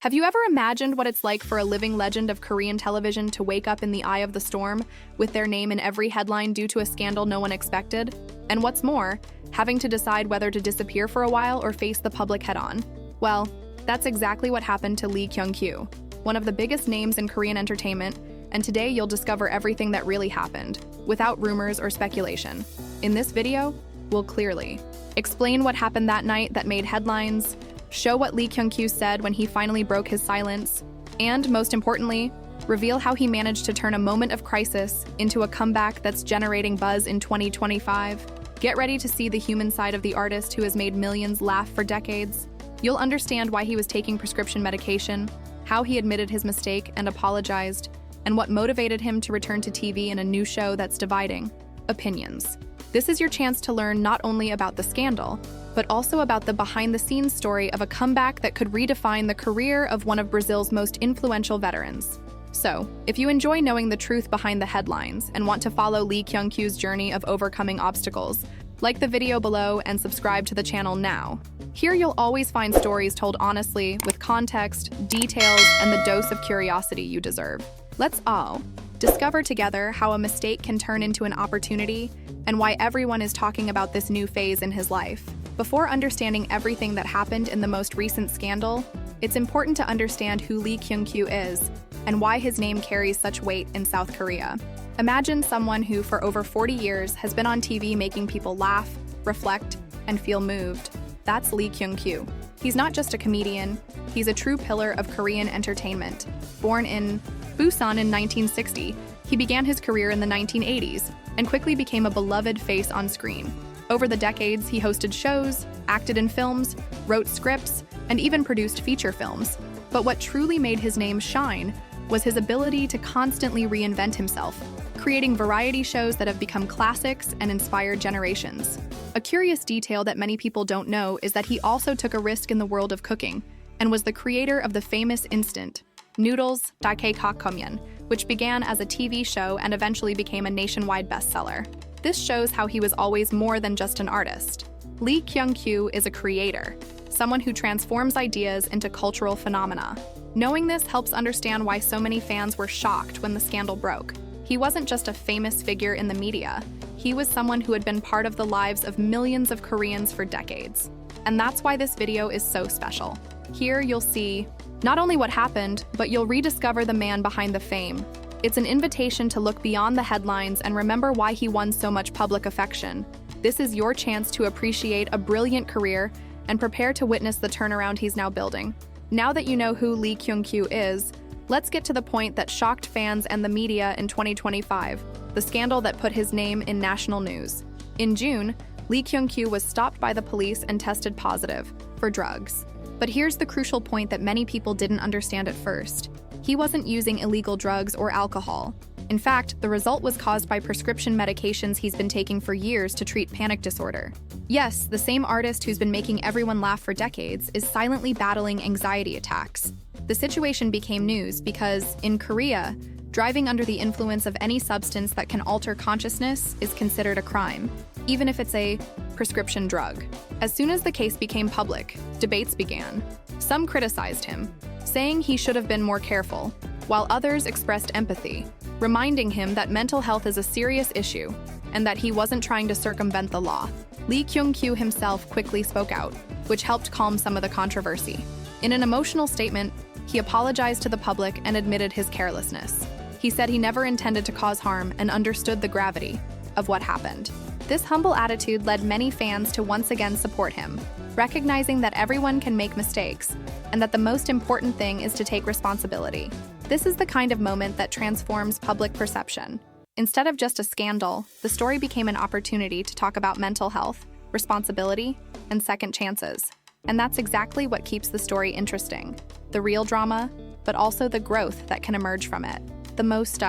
Have you ever imagined what it's like for a living legend of Korean television to wake up in the eye of the storm with their name in every headline due to a scandal no one expected? And what's more, having to decide whether to disappear for a while or face the public head-on? Well, that's exactly what happened to Lee Kyung-kyu, one of the biggest names in Korean entertainment, and today you'll discover everything that really happened, without rumors or speculation. In this video, we'll clearly explain what happened that night that made headlines, show what Lee Kyung-kyu said when he finally broke his silence, and, most importantly, reveal how he managed to turn a moment of crisis into a comeback that's generating buzz in 2025. Get ready to see the human side of the artist who has made millions laugh for decades. You'll understand why he was taking prescription medication, how he admitted his mistake and apologized, and what motivated him to return to TV in a new show that's dividing opinions. This is your chance to learn not only about the scandal, but also about the behind-the-scenes story of a comeback that could redefine the career of one of Brazil's most influential veterans. So, if you enjoy knowing the truth behind the headlines and want to follow Lee Kyung-kyu's journey of overcoming obstacles, like the video below and subscribe to the channel now. Here you'll always find stories told honestly, with context, details, and the dose of curiosity you deserve. Let's all discover together how a mistake can turn into an opportunity and why everyone is talking about this new phase in his life. Before understanding everything that happened in the most recent scandal, it's important to understand who Lee Kyung-kyu is and why his name carries such weight in South Korea. Imagine someone who, for over 40 years, has been on TV making people laugh, reflect, and feel moved. That's Lee Kyung-kyu. He's not just a comedian, he's a true pillar of Korean entertainment. Born in Busan in 1960, he began his career in the 1980s and quickly became a beloved face on screen. Over the decades, he hosted shows, acted in films, wrote scripts, and even produced feature films. But what truly made his name shine was his ability to constantly reinvent himself, creating variety shows that have become classics and inspired generations. A curious detail that many people don't know is that he also took a risk in the world of cooking and was the creator of the famous instant noodles daekaekkokkomyeon, which began as a TV show and eventually became a nationwide bestseller. This shows how he was always more than just an artist. Lee Kyung-kyu is a creator, someone who transforms ideas into cultural phenomena. Knowing this helps understand why so many fans were shocked when the scandal broke. He wasn't just a famous figure in the media, he was someone who had been part of the lives of millions of Koreans for decades. And that's why this video is so special. Here you'll see not only what happened, but you'll rediscover the man behind the fame. It's an invitation to look beyond the headlines and remember why he won so much public affection. This is your chance to appreciate a brilliant career and prepare to witness the turnaround he's now building. Now that you know who Lee Kyung-kyu is, let's get to the point that shocked fans and the media in 2025, the scandal that put his name in national news. In June, Lee Kyung-kyu was stopped by the police and tested positive for drugs. But here's the crucial point that many people didn't understand at first. He wasn't using illegal drugs or alcohol. In fact, the result was caused by prescription medications he's been taking for years to treat panic disorder. Yes, the same artist who's been making everyone laugh for decades is silently battling anxiety attacks. The situation became news because, in Korea, driving under the influence of any substance that can alter consciousness is considered a crime, even if it's a prescription drug. As soon as the case became public, debates began. Some criticized him, saying he should have been more careful, while others expressed empathy, reminding him that mental health is a serious issue and that he wasn't trying to circumvent the law. Lee Kyung-kyu himself quickly spoke out, which helped calm some of the controversy. In an emotional statement, he apologized to the public and admitted his carelessness. He said he never intended to cause harm and understood the gravity of what happened. This humble attitude led many fans to once again support him, recognizing that everyone can make mistakes and that the most important thing is to take responsibility. This is the kind of moment that transforms public perception. Instead of just a scandal, the story became an opportunity to talk about mental health, responsibility, and second chances. And that's exactly what keeps the story interesting. The real drama, but also the growth that can emerge from it. The most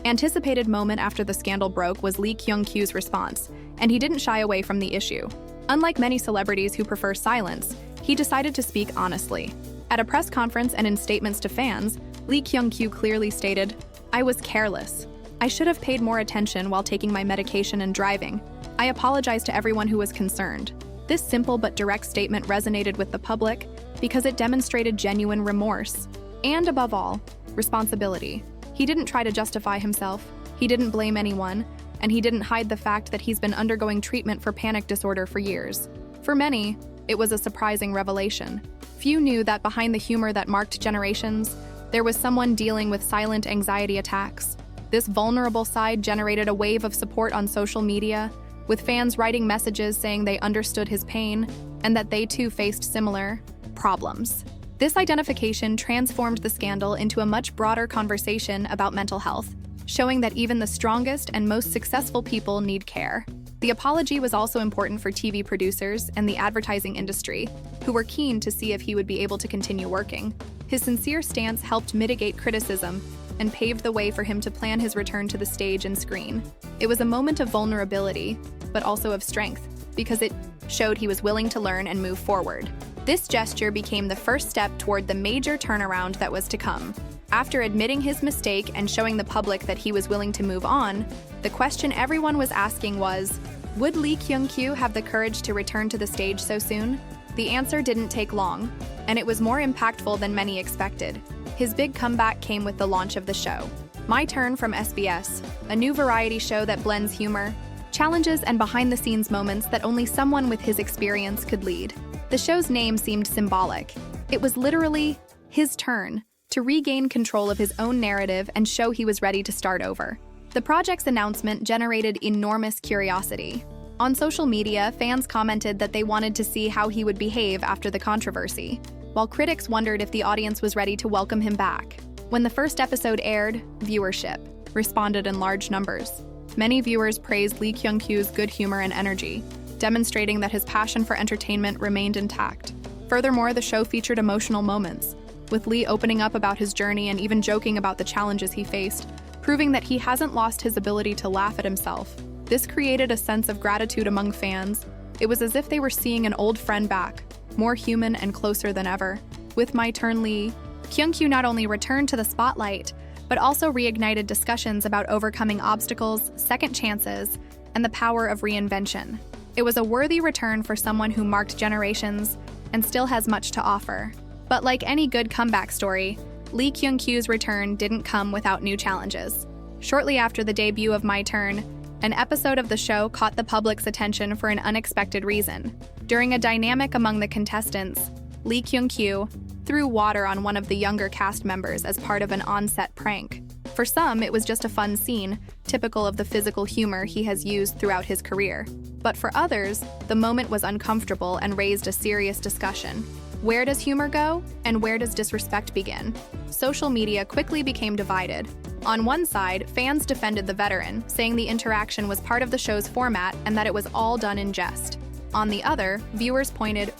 anticipated moment after the scandal broke was Lee Kyung-kyu's response, and he didn't shy away from the issue. Unlike many celebrities who prefer silence, he decided to speak honestly. At a press conference and in statements to fans, Lee Kyung-kyu clearly stated, "I was careless. I should have paid more attention while taking my medication and driving. I apologize to everyone who was concerned." This simple but direct statement resonated with the public, because it demonstrated genuine remorse. And above all, responsibility. He didn't try to justify himself, he didn't blame anyone, and he didn't hide the fact that he's been undergoing treatment for panic disorder for years. For many, it was a surprising revelation. Few knew that behind the humor that marked generations, there was someone dealing with silent anxiety attacks. This vulnerable side generated a wave of support on social media, with fans writing messages saying they understood his pain and that they too faced similar problems. This identification transformed the scandal into a much broader conversation about mental health, showing that even the strongest and most successful people need care. The apology was also important for TV producers and the advertising industry, who were keen to see if he would be able to continue working. His sincere stance helped mitigate criticism and paved the way for him to plan his return to the stage and screen. It was a moment of vulnerability, but also of strength, because it showed he was willing to learn and move forward. This gesture became the first step toward the major turnaround that was to come. After admitting his mistake and showing the public that he was willing to move on, the question everyone was asking was, would Lee Kyung-kyu have the courage to return to the stage so soon? The answer didn't take long, and it was more impactful than many expected. His big comeback came with the launch of the show, My Turn from SBS, a new variety show that blends humor, challenges, and behind-the-scenes moments that only someone with his experience could lead. The show's name seemed symbolic. It was literally his turn to regain control of his own narrative and show he was ready to start over. The project's announcement generated enormous curiosity. On social media, fans commented that they wanted to see how he would behave after the controversy, while critics wondered if the audience was ready to welcome him back. When the first episode aired, viewership responded in large numbers. Many viewers praised Lee Kyung-kyu's good humor and energy, demonstrating that his passion for entertainment remained intact. Furthermore, the show featured emotional moments, with Lee opening up about his journey and even joking about the challenges he faced, proving that he hasn't lost his ability to laugh at himself. This created a sense of gratitude among fans. It was as if they were seeing an old friend back, more human and closer than ever. With My Turn, Lee Kyung-kyu not only returned to the spotlight, but also reignited discussions about overcoming obstacles, second chances, and the power of reinvention. It was a worthy return for someone who marked generations and still has much to offer. But like any good comeback story, Lee Kyung-kyu's return didn't come without new challenges. Shortly after the debut of My Turn, an episode of the show caught the public's attention for an unexpected reason. During a dynamic among the contestants, Lee Kyung-kyu threw water on one of the younger cast members as part of an on-set prank. For some, it was just a fun scene, typical of the physical humor he has used throughout his career. But for others, the moment was uncomfortable and raised a serious discussion. Where does humor go, and where does disrespect begin? Social media quickly became divided. On one side, fans defended the veteran, saying the interaction was part of the show's format and that it was all done in jest. On the other, viewers pointed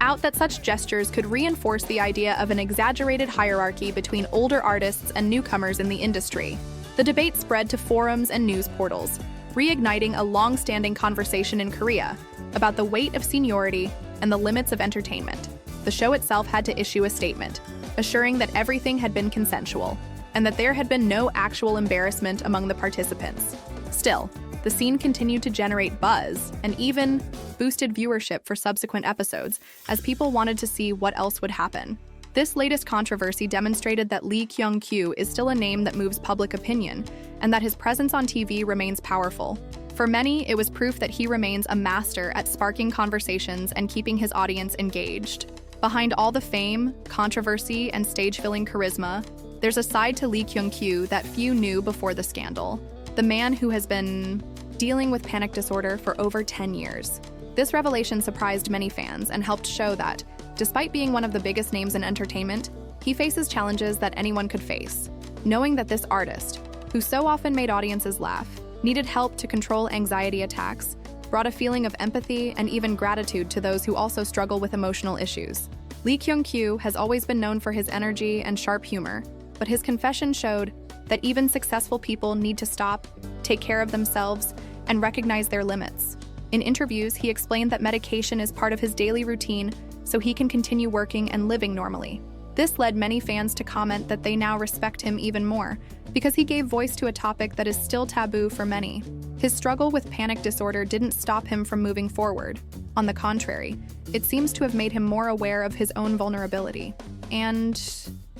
out that such gestures could reinforce the idea of an exaggerated hierarchy between older artists and newcomers in the industry. The debate spread to forums and news portals, reigniting a long-standing conversation in Korea about the weight of seniority and the limits of entertainment. The show itself had to issue a statement, assuring that everything had been consensual and that there had been no actual embarrassment among the participants. Still, the scene continued to generate buzz and even boosted viewership for subsequent episodes, as people wanted to see what else would happen. This latest controversy demonstrated that Lee Kyung-kyu is still a name that moves public opinion, and that his presence on TV remains powerful. For many, it was proof that he remains a master at sparking conversations and keeping his audience engaged. Behind all the fame, controversy, and stage-filling charisma, there's a side to Lee Kyung-kyu that few knew before the scandal. The man who has been dealing with panic disorder for over 10 years. This revelation surprised many fans and helped show that, despite being one of the biggest names in entertainment, he faces challenges that anyone could face. Knowing that this artist, who so often made audiences laugh, needed help to control anxiety attacks, brought a feeling of empathy and even gratitude to those who also struggle with emotional issues. Lee Kyung-kyu has always been known for his energy and sharp humor, but his confession showed that even successful people need to stop, take care of themselves, and recognize their limits. In interviews, he explained that medication is part of his daily routine so he can continue working and living normally. This led many fans to comment that they now respect him even more, because he gave voice to a topic that is still taboo for many. His struggle with panic disorder didn't stop him from moving forward. On the contrary, it seems to have made him more aware of his own vulnerability. And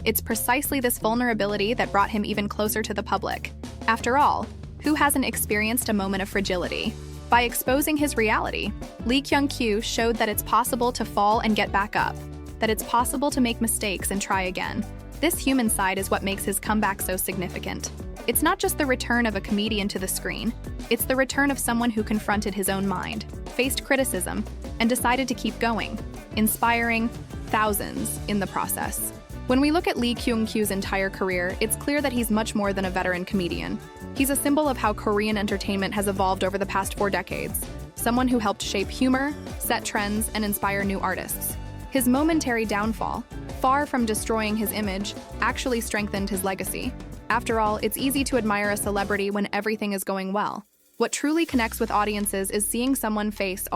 it's precisely this vulnerability that brought him even closer to the public. After all, who hasn't experienced a moment of fragility? By exposing his reality, Lee Kyung-kyu showed that it's possible to fall and get back up, that it's possible to make mistakes and try again. This human side is what makes his comeback so significant. It's not just the return of a comedian to the screen, it's the return of someone who confronted his own mind, faced criticism, and decided to keep going, inspiring thousands in the process. When we look at Lee Kyung-kyu's entire career, it's clear that he's much more than a veteran comedian. He's a symbol of how Korean entertainment has evolved over the past 4 decades, someone who helped shape humor, set trends, and inspire new artists. His momentary downfall, far from destroying his image, actually strengthened his legacy. After all, it's easy to admire a celebrity when everything is going well. What truly connects with audiences is seeing someone face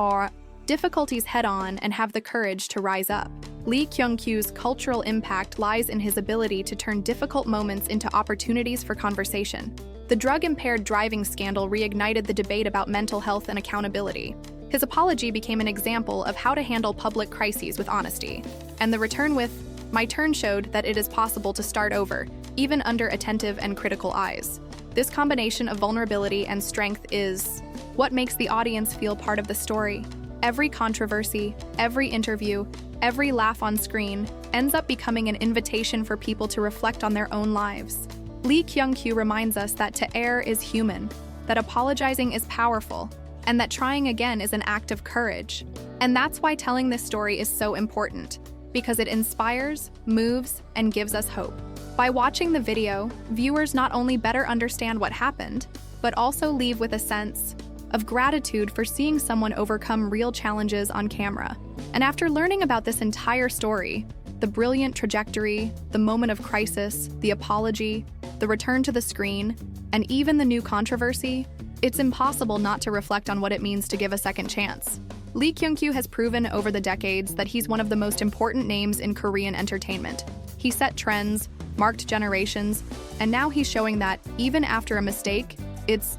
difficulties head-on and have the courage to rise up. Lee Kyung-kyu's cultural impact lies in his ability to turn difficult moments into opportunities for conversation. The drug-impaired driving scandal reignited the debate about mental health and accountability. His apology became an example of how to handle public crises with honesty. And the return with "My Turn" showed that it is possible to start over, even under attentive and critical eyes. This combination of vulnerability and strength is what makes the audience feel part of the story. Every controversy, every interview, every laugh on screen ends up becoming an invitation for people to reflect on their own lives. Lee Kyung-kyu reminds us that to err is human, that apologizing is powerful, and that trying again is an act of courage. And that's why telling this story is so important, because it inspires, moves, and gives us hope. By watching the video, viewers not only better understand what happened, but also leave with a sense of gratitude for seeing someone overcome real challenges on camera. And after learning about this entire story, the brilliant trajectory, the moment of crisis, the apology, the return to the screen, and even the new controversy, it's impossible not to reflect on what it means to give a second chance. Lee Kyung-kyu has proven over the decades that he's one of the most important names in Korean entertainment. He set trends, marked generations, and now he's showing that, even after a mistake, it's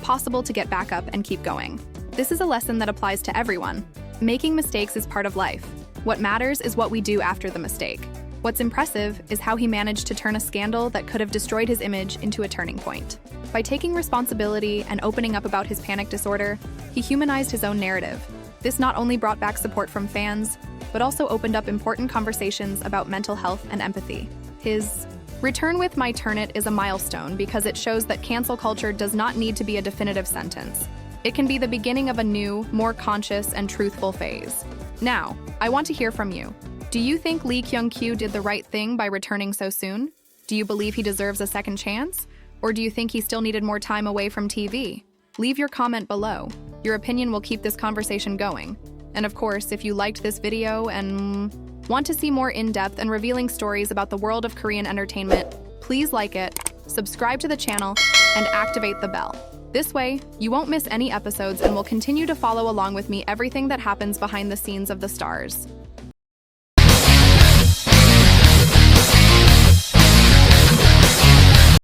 possible to get back up and keep going. This is a lesson that applies to everyone. Making mistakes is part of life. What matters is what we do after the mistake. What's impressive is how he managed to turn a scandal that could have destroyed his image into a turning point. By taking responsibility and opening up about his panic disorder, he humanized his own narrative. This not only brought back support from fans, but also opened up important conversations about mental health and empathy. His return with "My Turn" is a milestone because it shows that cancel culture does not need to be a definitive sentence. It can be the beginning of a new, more conscious and truthful phase. Now, I want to hear from you. Do you think Lee Kyung-kyu did the right thing by returning so soon? Do you believe he deserves a second chance? Or do you think he still needed more time away from TV? Leave your comment below. Your opinion will keep this conversation going. And of course, if you liked this video and want to see more in-depth and revealing stories about the world of Korean entertainment, please like it, subscribe to the channel, and activate the bell. This way, you won't miss any episodes and will continue to follow along with me everything that happens behind the scenes of the stars.